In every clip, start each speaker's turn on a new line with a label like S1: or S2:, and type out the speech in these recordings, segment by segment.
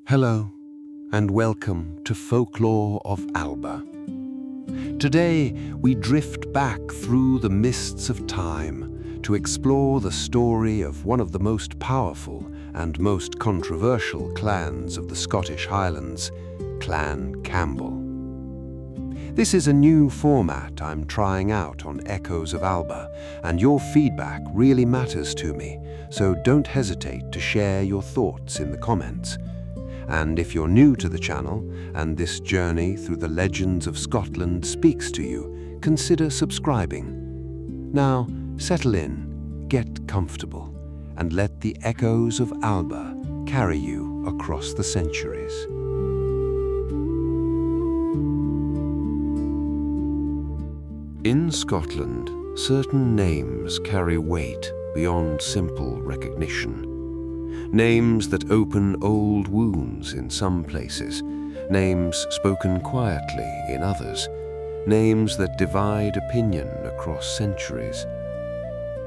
S1: Hello, and welcome to Folklore of Alba. Today, we drift back through the mists of time to explore the story of one of the most powerful and most controversial clans of the Scottish Highlands, Clan Campbell. This is a new format I'm trying out on Echoes of Alba, and your feedback really matters to me, so don't hesitate to share your thoughts in the comments. And if you're new to the channel and this journey through the legends of Scotland speaks to you, consider subscribing. Now, settle in, get comfortable, and let the echoes of Alba carry you across the centuries. In Scotland, certain names carry weight beyond simple recognition. Names that open old wounds in some places, names spoken quietly in others, names that divide opinion across centuries.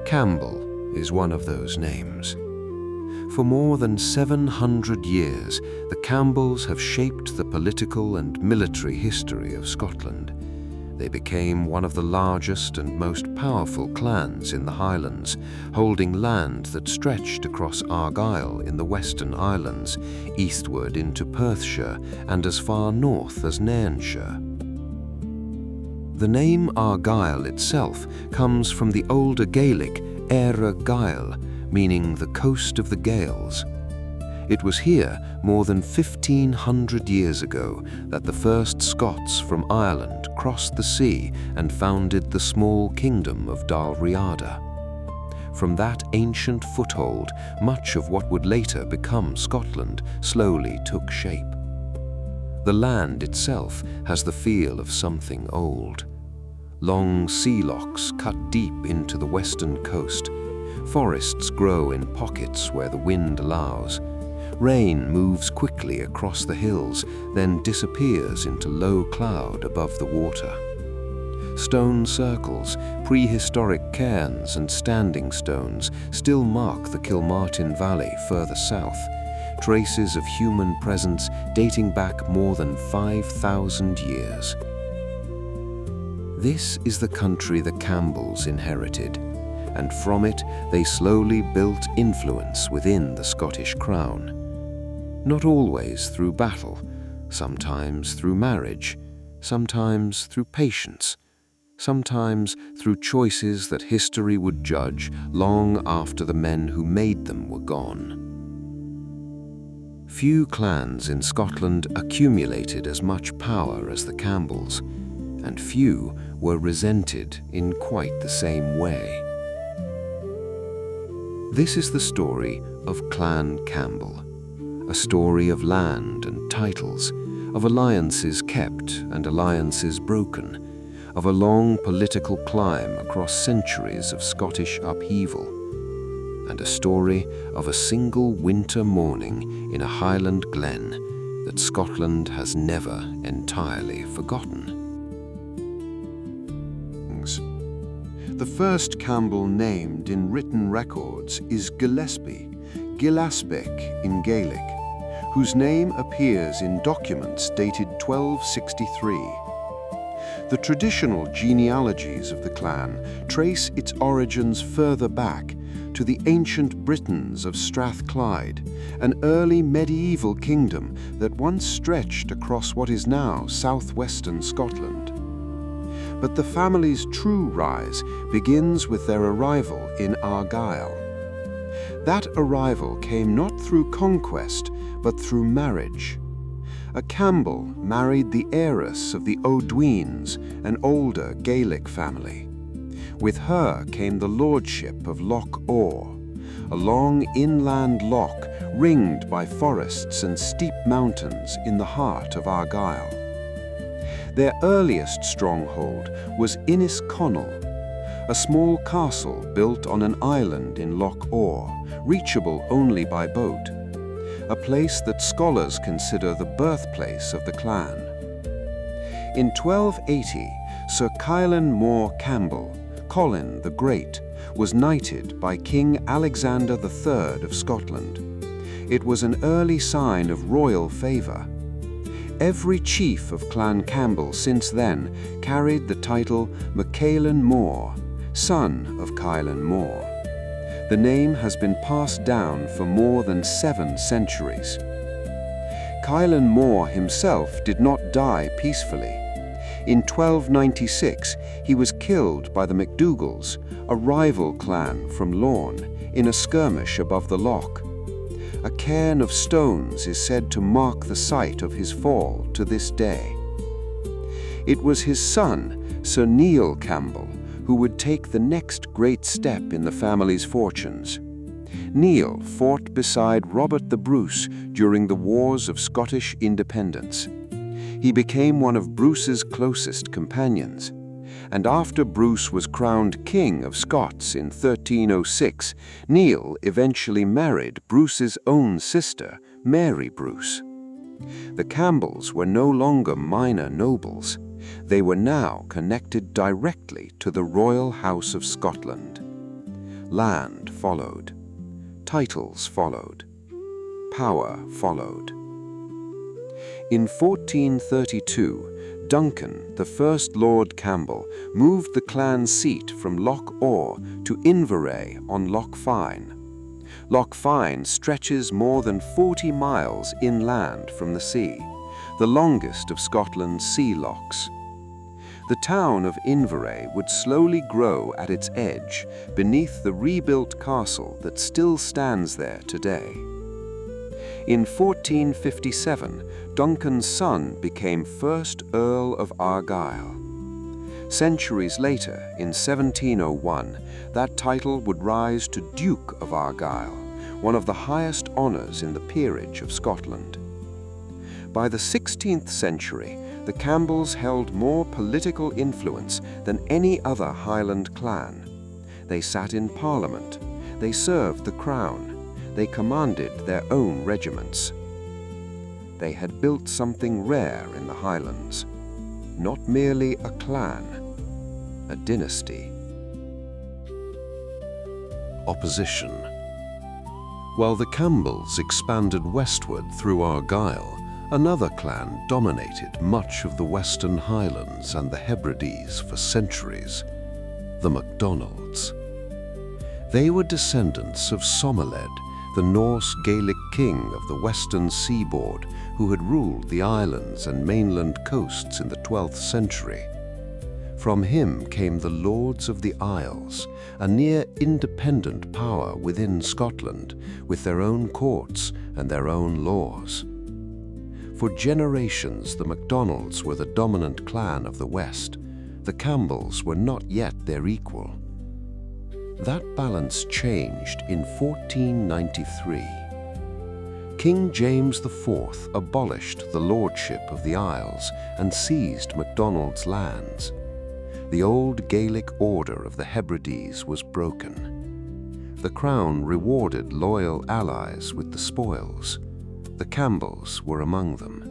S1: Campbell is one of those names. For more than 700 years, the Campbells have shaped the political and military history of Scotland. They became one of the largest and most powerful clans in the Highlands, holding land that stretched across Argyll in the Western Islands, eastward into Perthshire and as far north as Nairnshire. The name Argyll itself comes from the older Gaelic Eire Gael, meaning the coast of the Gaels. It was here, more than 1,500 years ago, that the first Scots from Ireland crossed the sea and founded the small kingdom of Dalriada. From that ancient foothold, much of what would later become Scotland slowly took shape. The land itself has the feel of something old. Long sea lochs cut deep into the western coast. Forests grow in pockets where the wind allows. Rain moves quickly across the hills, then disappears into low cloud above the water. Stone circles, prehistoric cairns and standing stones still mark the Kilmartin Valley further south, traces of human presence dating back more than 5,000 years. This is the country the Campbells inherited, and from it they slowly built influence within the Scottish crown. Not always through battle, sometimes through marriage, sometimes through patience, sometimes through choices that history would judge long after the men who made them were gone. Few clans in Scotland accumulated as much power as the Campbells, and few were resented in quite the same way. This is the story of Clan Campbell. A story of land and titles, of alliances kept and alliances broken, of a long political climb across centuries of Scottish upheaval, and a story of a single winter morning in a Highland glen that Scotland has never entirely forgotten. The first Campbell named in written records is Gillespie, Gillaspec in Gaelic, whose name appears in documents dated 1263. The traditional genealogies of the clan trace its origins further back to the ancient Britons of Strathclyde, an early medieval kingdom that once stretched across what is now southwestern Scotland. But the family's true rise begins with their arrival in Argyll. That arrival came not through conquest, but through marriage. A Campbell married the heiress of the O'Dweens, an older Gaelic family. With her came the lordship of Loch Orr, a long inland loch ringed by forests and steep mountains in the heart of Argyll. Their earliest stronghold was Innisconnell, a small castle built on an island in Loch Orr, reachable only by boat, a place that scholars consider the birthplace of the clan. In 1280, Sir Kylan More Campbell, Colin the Great, was knighted by King Alexander III of Scotland.
S2: It was an early sign of royal favor. Every chief of Clan Campbell since then carried the title MacCailen Mór, son of Cailen Mór. The name has been passed down for more than 7 centuries. Cailen Mór himself did not die peacefully. In 1296, he was killed by the MacDougals, a rival clan from Lorne, in a skirmish above the loch. A cairn of stones is said to mark the site of his fall to this day. It was his son, Sir Neil Campbell, who would take the next great step in the family's fortunes. Neil fought beside Robert the Bruce during the Wars of Scottish Independence. He became one of Bruce's closest companions, and after Bruce was crowned King of Scots in 1306, Neil eventually married Bruce's own sister, Mary Bruce. The Campbells were no longer minor nobles. They were now connected directly to the royal house of Scotland. Land followed. Titles followed. Power followed. In 1432, Duncan, the first Lord Campbell, moved the clan seat from Loch Orr to Inverary on Loch Fyne. Loch Fyne stretches more than 40 miles inland from the sea, the longest of Scotland's sea lochs. The town of Inverary would slowly grow at its edge beneath the rebuilt castle that still stands there today. In 1457, Duncan's son became first Earl of Argyll. Centuries later, in 1701, that title would rise to Duke of Argyll, one of the highest honours in the peerage of Scotland. By the 16th century, the Campbells held more political influence than any other Highland clan. They sat in Parliament, they served the Crown, they commanded their own regiments. They had built something rare in the Highlands, not merely a clan, a dynasty.
S1: Opposition. While the Campbells expanded westward through Argyll, another clan dominated much of the Western Highlands and the Hebrides for centuries, the MacDonalds. They were descendants of Somerled, the Norse Gaelic king of the western seaboard who had ruled the islands and mainland coasts in the 12th century. From him came the Lords of the Isles, a near-independent power within Scotland, with their own courts and their own laws. For generations, the MacDonalds were the dominant clan of the West. The Campbells were not yet their equal. That balance changed in 1493. King James IV abolished the lordship of the Isles and seized MacDonald's lands. The old Gaelic order of the Hebrides was broken. The Crown rewarded loyal allies with the spoils. The Campbells were among them.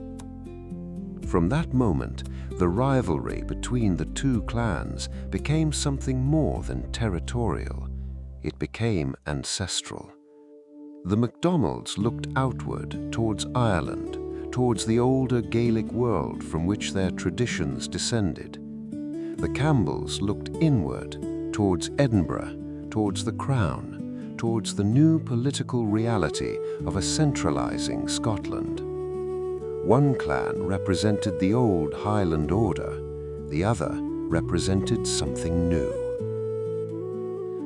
S1: From that moment, the rivalry between the two clans became something more than territorial. It became ancestral. The MacDonalds looked outward towards Ireland, towards the older Gaelic world from which their traditions descended. The Campbells looked inward towards Edinburgh, towards the Crown, towards the new political reality of a centralizing Scotland. One clan represented the old Highland order, the other represented something new.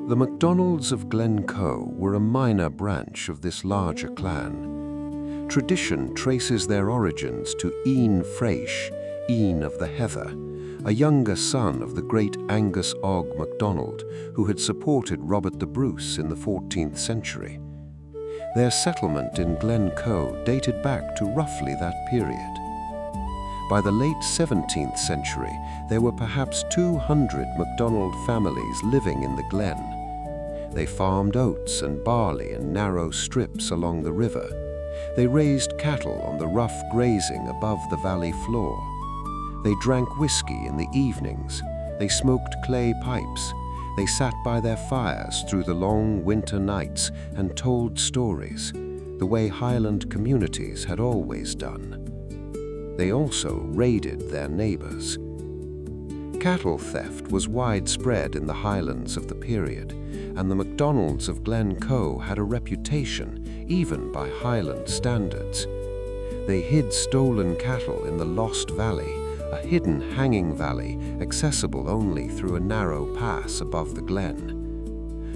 S1: The MacDonalds of Glencoe were a minor branch of this larger clan. Tradition traces their origins to Ian Fraish, Ian of the Heather, a younger son of the great Angus Og MacDonald, who had supported Robert the Bruce in the 14th century. Their settlement in Glencoe dated back to roughly that period. By the late 17th century, there were perhaps 200 MacDonald families living in the Glen. They farmed oats and barley in narrow strips along the river. They raised cattle on the rough grazing above the valley floor. They drank whiskey in the evenings. They smoked clay pipes. They sat by their fires through the long winter nights and told stories.
S2: the way Highland communities had always done. They also raided their neighbors. Cattle theft was widespread in the Highlands of the period, and the MacDonalds of Glencoe had a reputation, even by Highland standards. They hid stolen cattle in the Lost Valley, a hidden hanging valley accessible only through a narrow pass above the Glen.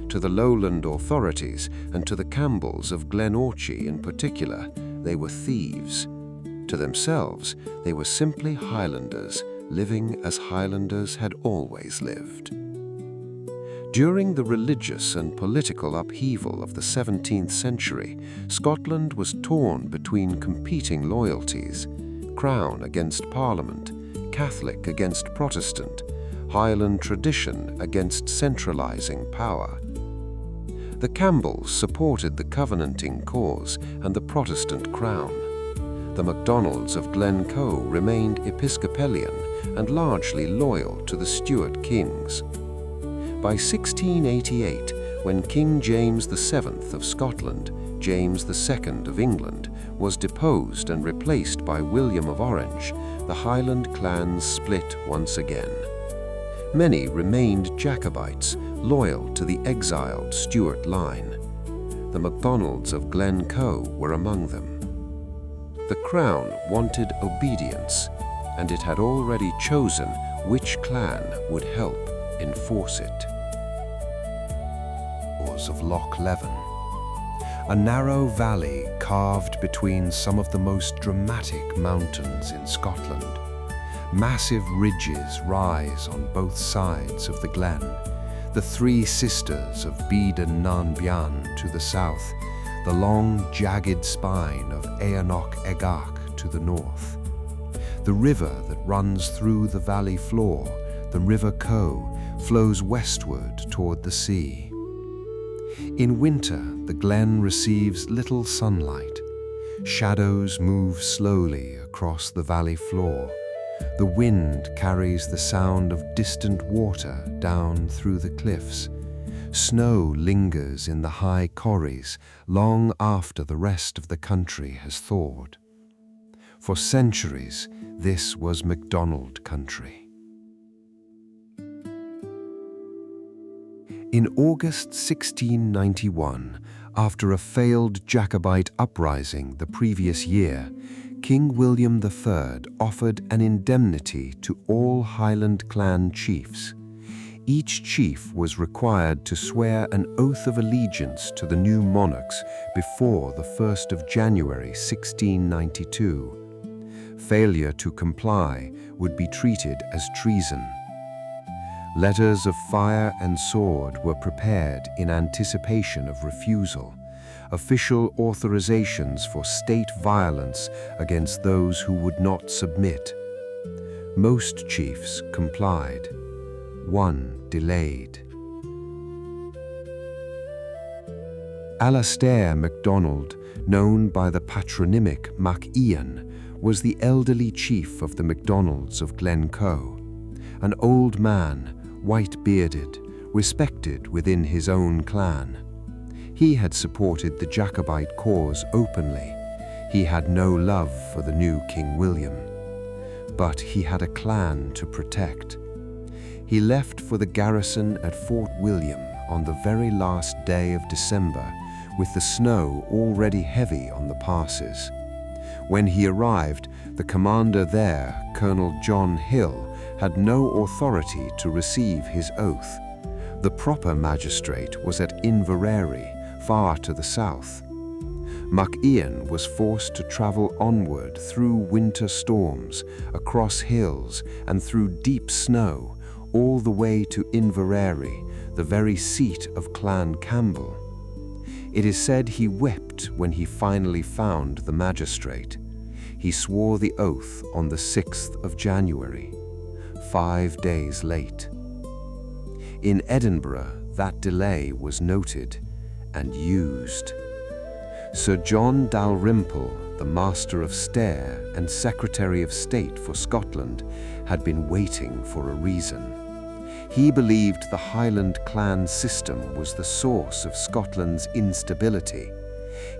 S2: To the lowland authorities and to the Campbells of Glenorchy in particular, they were thieves. To themselves, they were simply Highlanders, living as Highlanders had always lived. During the religious and political upheaval of the 17th century, Scotland was torn between competing loyalties: Crown against Parliament, Catholic against Protestant, Highland tradition against centralizing power. The Campbells supported the Covenanting cause and the Protestant crown. The MacDonalds of Glencoe remained Episcopalian and largely loyal to the Stuart kings. By 1688, when King James VII of Scotland, James II of England, was deposed and replaced by William of Orange, the Highland clans split once again. Many remained Jacobites, loyal to the exiled Stuart line. The MacDonalds of Glencoe were among them. The Crown wanted obedience, and it had already chosen which clan would help enforce it. Of Loch Leven, a narrow valley carved between some of the most dramatic mountains in Scotland. Massive ridges rise on both sides of the Glen, the Three Sisters of Beadon nan Bian to the south, the long, jagged spine of Eanoch Egach to the north. The river that runs through the valley floor, the River Coe, flows westward toward the sea. In winter, the Glen receives little sunlight. Shadows move slowly across the valley floor. The wind carries the sound of distant water down through the cliffs. Snow lingers in the high corries long after the rest of the country has thawed. For centuries, this was MacDonald country. In August 1691, after a failed Jacobite uprising the previous year, King William III offered an indemnity to all Highland clan chiefs. Each chief was required to swear an oath of allegiance to the new monarchs before the 1st of January 1692. Failure to comply would be treated as treason. Letters of fire and sword were prepared in anticipation of refusal, official authorizations for state violence against those who would not submit. Most chiefs complied. One delayed. Alastair MacDonald, known by the patronymic Mac Ian, was the elderly chief of the MacDonalds of Glencoe, an old man, white-bearded, respected within his own clan. He had supported the Jacobite cause openly. He had no love for the new King William. But he had a clan to protect. He left for the garrison at Fort William on the very last day of December, with the snow already heavy on the passes. When he arrived, the commander there, Colonel John Hill, had no authority to receive his oath. The proper magistrate was at Inverary, far to the south. Mac Ian was forced to travel onward through winter storms, across hills, and through deep snow, all the way to Inverary, the very seat of Clan Campbell. It is said he wept when he finally found the magistrate. He swore the oath on the 6th of January. 5 days late. In Edinburgh, that delay was noted and used. Sir John Dalrymple, the Master of Stair and Secretary of State for Scotland, had been waiting for a reason. He believed the Highland clan system was the source of Scotland's instability.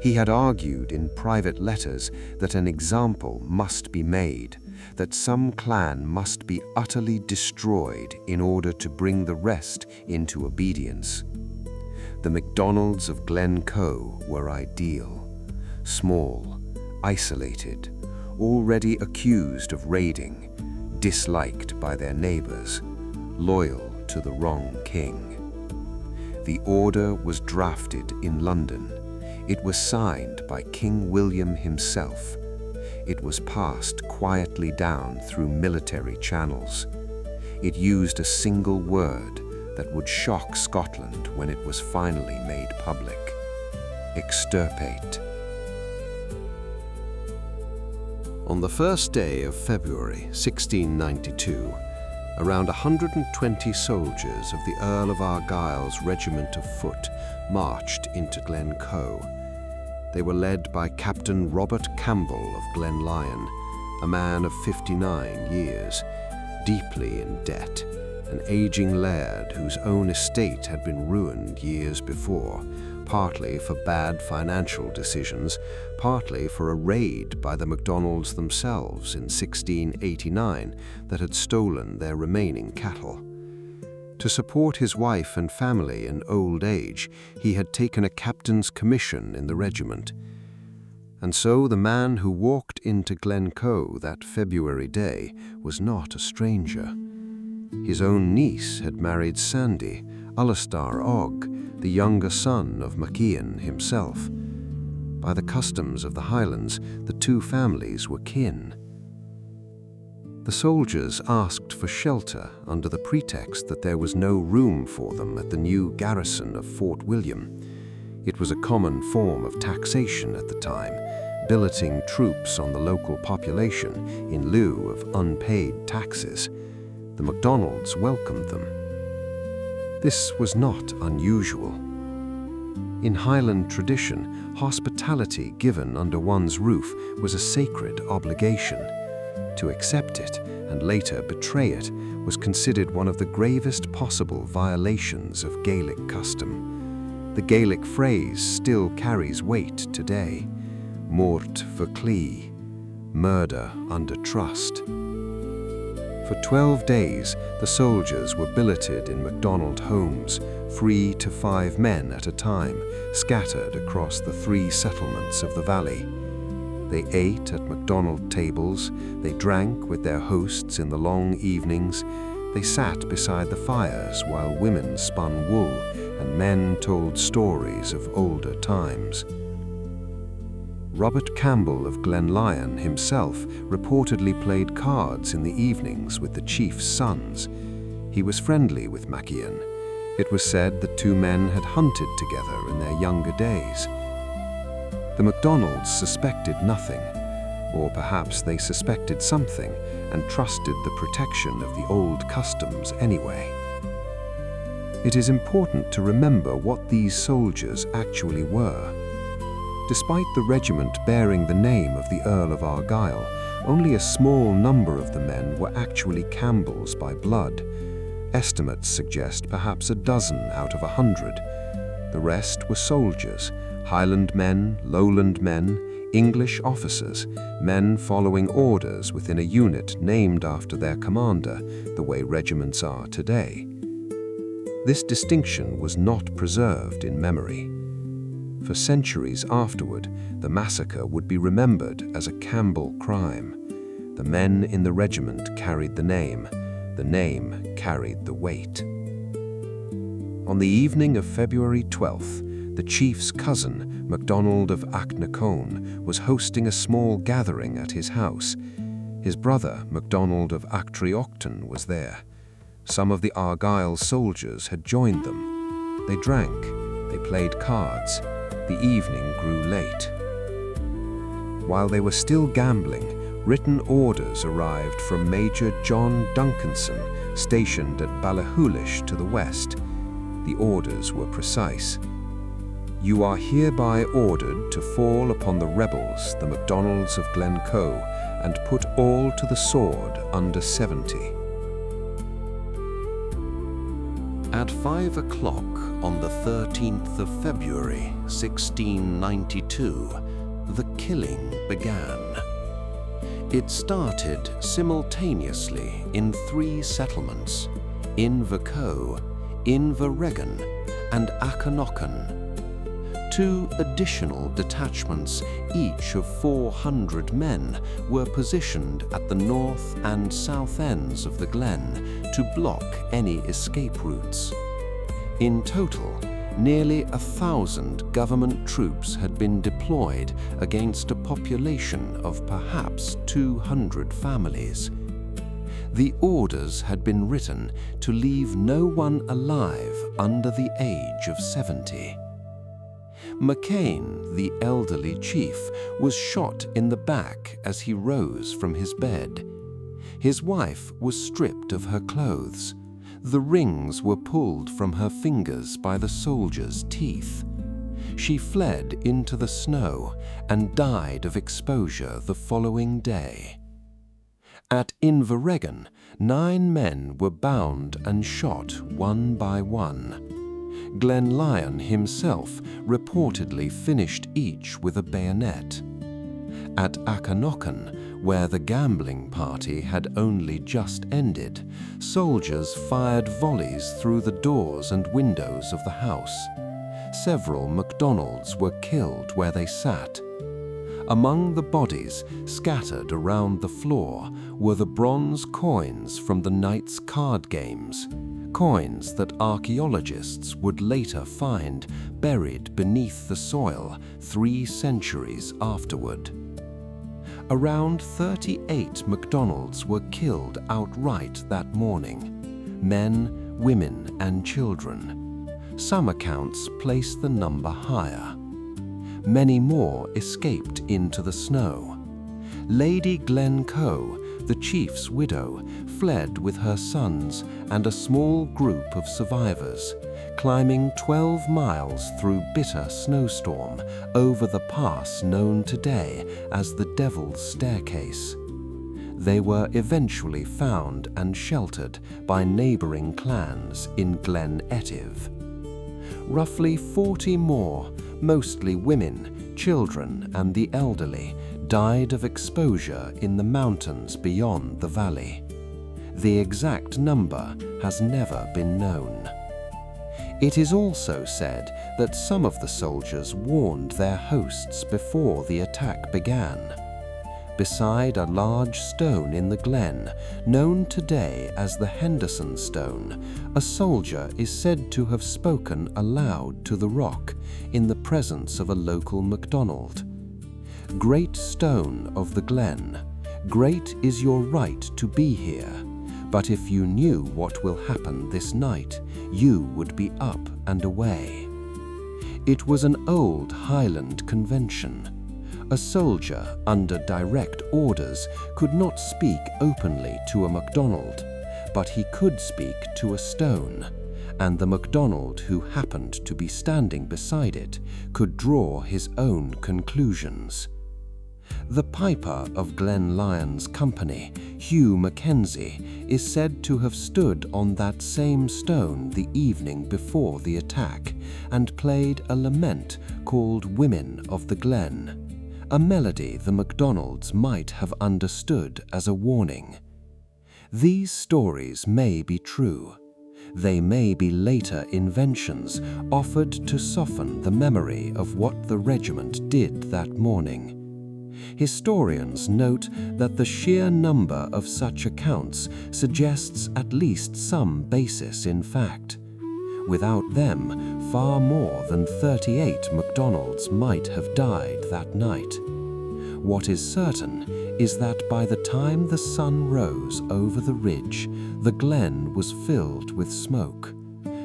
S2: He had argued in private letters that an example must be made, that some clan must be utterly destroyed in order to bring the rest into obedience. The MacDonalds of Glencoe were ideal, small, isolated, already accused of raiding, disliked by their neighbors, loyal to the wrong king. The order was drafted in London. It was signed by King William himself. It was passed quietly down through military channels. It used a single word that would shock Scotland when it was finally made public: extirpate.
S1: On the first day of February 1692, around 120 soldiers of the Earl of Argyll's regiment of foot marched into Glencoe. They were led by Captain Robert Campbell of Glenlyon, a man of 59 years, deeply in debt, an aging laird whose own estate had been ruined years before, partly for bad financial decisions, partly for a raid by the MacDonalds themselves in 1689 that had stolen their remaining cattle. To support his wife and family in old age, he had taken a captain's commission in the regiment. And so the man who walked into Glencoe that February day was not a stranger. His own niece had married Sandy, Ullestar Og, the younger son of MacIan himself. By the customs of the Highlands, the two families were kin. The soldiers asked for shelter under the pretext that there was no room for them at the new garrison of Fort William. It was a common form of taxation at the time, billeting troops on the local population in lieu of unpaid taxes. The MacDonalds welcomed them. This was not unusual. In Highland tradition, hospitality given under one's roof was a sacred obligation. To accept it and later betray it was considered one of the gravest possible violations of Gaelic custom. The Gaelic phrase still carries weight today: mort for clee, murder under trust. For 12 days, the soldiers were billeted in MacDonald homes, 3 to 5 men at a time, scattered across the 3 settlements of the valley. They ate at MacDonald tables, they drank with their hosts in the long evenings, they sat beside the fires while women spun wool and men told stories of older times. Robert Campbell of Glenlyon himself reportedly played cards in the evenings with the chief's sons. He was friendly with MacIan. It was said the two men had hunted together in their younger days. The MacDonalds suspected nothing, or perhaps they suspected something and trusted the protection of the old customs anyway. It is important to remember what these soldiers actually were. Despite the regiment bearing the name of the Earl of Argyll, only a small number of the men were actually Campbells by blood. Estimates suggest perhaps a dozen out of 100. The rest were soldiers, Highland men, Lowland men, English officers, men following orders within a unit named after their commander, the way regiments are today. This distinction was not preserved in memory. For centuries afterward, the massacre would be remembered as a Campbell crime. The men in the regiment carried the name carried the weight. On the evening of February 12th, the chief's cousin, MacDonald of Achnacoan, was hosting a small gathering at his house. His brother, MacDonald of Achtriochton, was there. Some of the Argyll soldiers had joined them. They drank, they played cards. The evening grew late. While they were still gambling, written orders arrived from Major John Duncanson, stationed at Ballachulish to the west. The orders were precise. You are hereby ordered to fall upon the rebels, the MacDonalds of Glencoe, and put all to the sword under 70. At 5 o'clock on the 13th of February, 1692, the killing began. It started simultaneously in 3 settlements, Invercoe, Inveregan, and Achanochen. 2 additional detachments, each of 400 men, were positioned at the north and south ends of the Glen to block any escape routes. In total, nearly 1,000 government troops had been deployed against a population of perhaps 200 families. The orders had been written to leave no one alive under the age of 70. McCain, the elderly chief, was shot in the back as he rose from his bed. His wife was stripped of her clothes. The rings were pulled from her fingers by the soldiers' teeth. She fled into the snow and died of exposure the following day. At Inveregan, 9 men were bound and shot one by one. Glen himself reportedly finished each with a bayonet. At Achanochen, where the gambling party had only just ended, soldiers fired volleys through the doors and windows of the house. Several MacDonalds were killed where they sat. Among the bodies scattered around the floor were the bronze coins from the knights' card games, coins that archaeologists would later find buried beneath the soil 3 centuries afterward. Around 38 MacDonalds were killed outright that morning, men, women, and children. Some accounts place the number higher. Many more escaped into the snow. Lady Glencoe, the chief's widow, fled with her sons and a small group of survivors, climbing 12 miles through bitter snowstorm over the pass known today as the Devil's Staircase. They were eventually found and sheltered by neighboring clans in Glen Etive. Roughly 40 more, mostly women, children, and the elderly, died of exposure in the mountains beyond the valley. The exact number has never been known. It is also said that some of the soldiers warned their hosts before the attack began. Beside a large stone in the glen, known today as the Henderson Stone, a soldier is said to have spoken aloud to the rock in the presence of a local MacDonald. "Great stone of the glen, great is your right to be here, but if you knew what will happen this night, you would be up and away." It was an old Highland convention. A soldier under direct orders could not speak openly to a MacDonald, but he could speak to a stone, and the MacDonald who happened to be standing beside it could draw his own conclusions. The piper of Glenlyon's company, Hugh Mackenzie, is said to have stood on that same stone the evening before the attack and played a lament called Women of the Glen, a melody the MacDonalds might have understood as a warning. These stories may be true. They may be later inventions offered to soften the memory of what the regiment did that morning. Historians note that the sheer number of such accounts suggests at least some basis in fact. Without them, far more than 38 MacDonalds might have died that night. What is certain is that by the time the sun rose over the ridge, the glen was filled with smoke.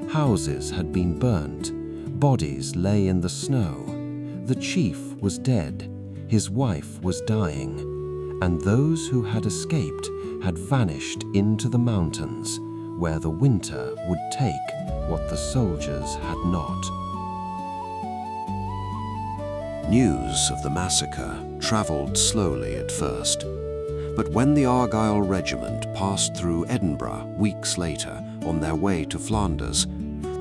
S1: Houses had been burnt, bodies lay in the snow. The chief was dead, his wife was dying, and those who had escaped had vanished into the mountains, where the winter would take what the soldiers had not.
S3: News of the massacre travelled slowly at first, but when the Argyll regiment passed through Edinburgh weeks later, on their way to Flanders,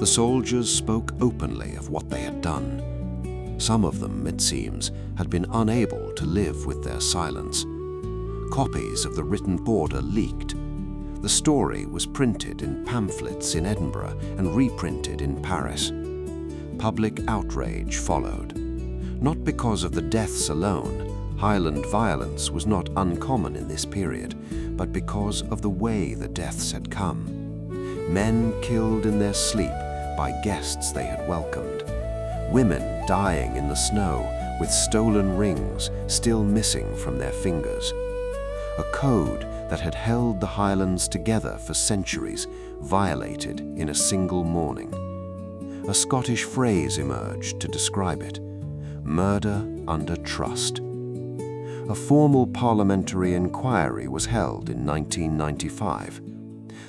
S3: the soldiers spoke openly of what they had done. Some of them, it seems, had been unable to live with their silence. Copies of the written order leaked. The story was printed in pamphlets in Edinburgh and reprinted in Paris. Public outrage followed. Not because of the deaths alone. Highland violence was not uncommon in this period, but because of the way the deaths had come. Men killed in their sleep by guests they had welcomed. Women dying in the snow with stolen rings still missing from their fingers. A code that had held the Highlands together for centuries violated in a single morning. A Scottish phrase emerged to describe it: murder under trust. A formal parliamentary inquiry was held in 1995.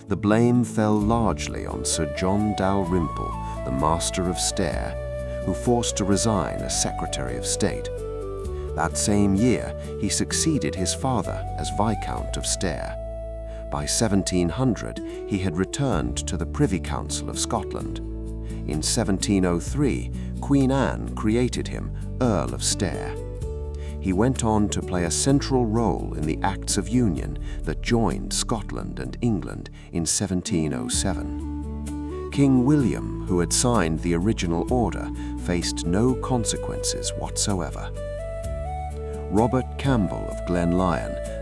S3: The blame fell largely on Sir John Dalrymple, the Master of Stair, who forced to resign as Secretary of State. That same year, he succeeded his father as Viscount of Stair. By 1700, he had returned to the Privy Council of Scotland. In 1703, Queen Anne created him Earl of Stair. He went on to play a central role in the Acts of Union that joined Scotland and England in 1707. King William, who had signed the original order, faced no consequences whatsoever. Robert Campbell of Glen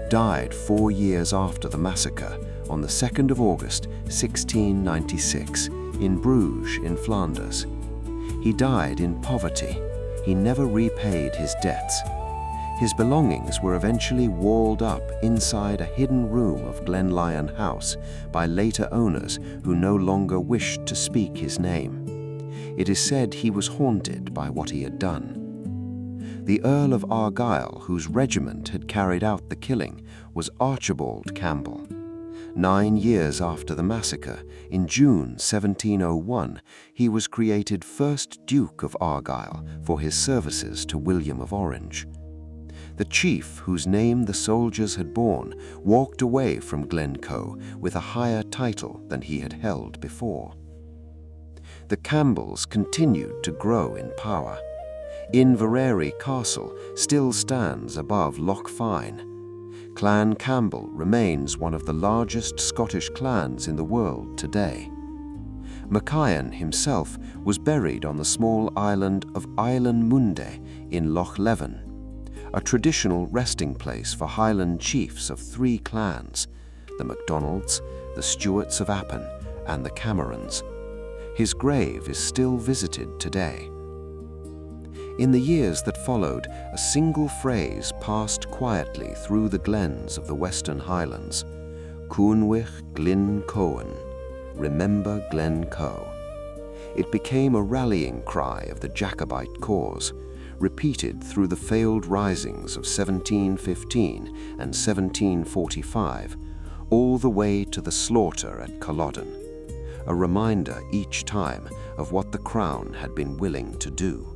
S3: died 4 years after the massacre on the 2nd of August, 1696, in Bruges in Flanders. He died in poverty. He never repaid his debts. His belongings were eventually walled up inside a hidden room of Glen House by later owners who no longer wished to speak his name. It is said he was haunted by what he had done. The Earl of Argyll, whose regiment had carried out the killing, was Archibald Campbell. 9 years after the massacre, in June 1701, he was created first Duke of Argyll for his services to William of Orange. The chief, whose name the soldiers had borne, walked away from Glencoe with a higher title than he had held before. The Campbells continued to grow in power. Inverary Castle still stands above Loch Fyne. Clan Campbell remains one of the largest Scottish clans in the world today. Mackay himself was buried on the small island of Island Munde in Loch Leven, a traditional resting place for Highland chiefs of 3 clans, the MacDonalds, the Stuarts of Appin, and the Camerons. His grave is still visited today. In the years that followed, a single phrase passed quietly through the glens of the Western Highlands: Cúnmhaigh Glencoe, remember Glencoe. It became a rallying cry of the Jacobite cause, repeated through the failed risings of 1715 and 1745, all the way to the slaughter at Culloden, a reminder each time of what the Crown had been willing to do.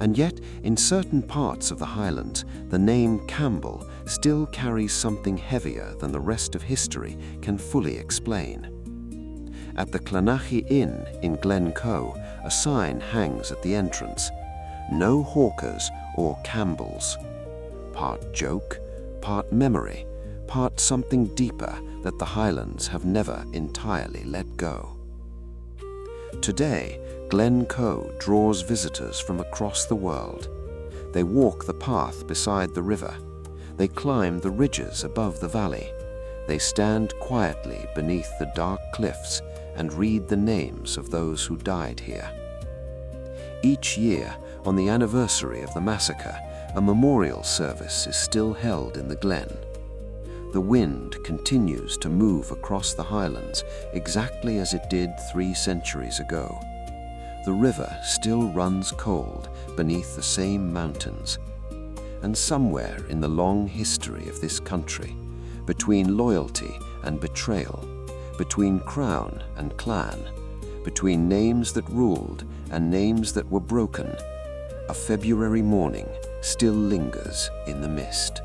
S3: And yet, in certain parts of the Highlands, the name Campbell still carries something heavier than the rest of history can fully explain. At the Clanachy Inn in Glencoe, a sign hangs at the entrance: no hawkers or Campbells. Part joke, part memory, part something deeper that the Highlands have never entirely let go. Today, Glencoe draws visitors from across the world. They walk the path beside the river. They climb the ridges above the valley. They stand quietly beneath the dark cliffs and read the names of those who died here. Each year, on the anniversary of the massacre, a memorial service is still held in the Glen. The wind continues to move across the Highlands exactly as it did 3 centuries ago. The river still runs cold beneath the same mountains. And somewhere in the long history of this country, between loyalty and betrayal, between crown and clan, between names that ruled and names that were broken, a February morning still lingers in the mist.